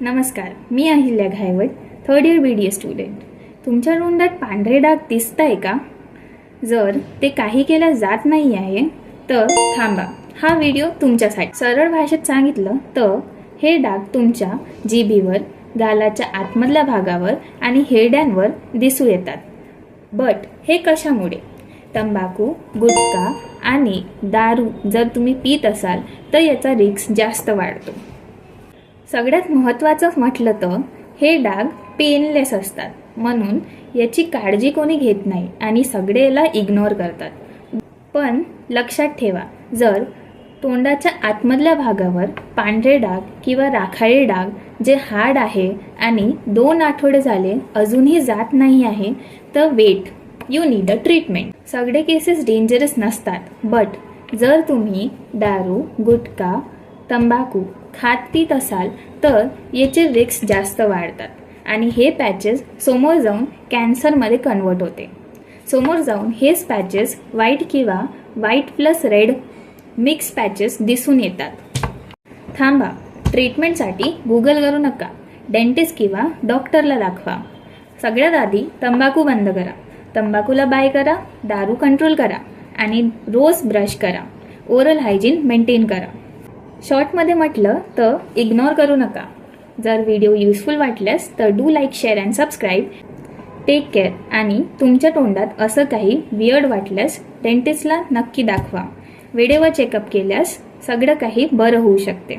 नमस्कार, मी Ahilya Ghaywat, third year BDA student. तुमच्या तोंडात पांढरे डाग दिसताय का? जर ते काही केल्या जात नाही आहे तर थांबा, हा व्हिडिओ तुमच्यासाठी. सरळ भाषेत सांगितलं तर हे डाग तुमच्या जिभेवर, गालाच्या आतमधल्या भागावर आणि हिरड्यांवर दिसू येतात. बट हे कशामुळे? तंबाखू, गुटखा आणि दारू जर तुम्ही पीत असाल तर याचा रिस्क जास्त वाढतो. सगळ्यात महत्त्वाचं म्हटलं तर हे डाग पेनलेस असतात, म्हणून याची काळजी कोणी घेत नाही आणि सगळे याला इग्नोर करतात. पण लक्षात ठेवा, जर तोंडाच्या आतमधल्या भागावर पांढरे डाग किंवा राखाळे डाग जे हार्ड आहे आणि 2 आठवडे झाले अजूनही जात नाही आहे तर wait, you need a treatment. सगळे केसेस डेंजरस नसतात, बट जर तुम्ही दारू, गुटखा, तंबाखू खात पीत असाल तर याचे रिस्क जास्त वाढतात आणि हे पॅचेस समोर जाऊन कॅन्सरमध्ये कन्वर्ट होते. समोर जाऊन हेच पॅचेस व्हाईट किंवा white plus red mix patches दिसून येतात. थांबा, ट्रीटमेंटसाठी गूगल करू नका, डेंटिस्ट किंवा डॉक्टरला दाखवा. सगळ्यात आधी तंबाखू बंद करा, तंबाखूला बाय करा, दारू कंट्रोल करा आणि रोज ब्रश करा. ओरल हायजीन मेंटेन करा. शॉर्टमध्ये म्हटलं तर इग्नोर करू नका. जर व्हिडिओ युजफुल वाटल्यास तर do like, share and subscribe. Take care. आणि तुमच्या तोंडात असं काही वियर्ड वाटल्यास डेंटिस्टला नक्की दाखवा. वेळेवर चेकअप केल्यास सगळं काही बरं होऊ शकते.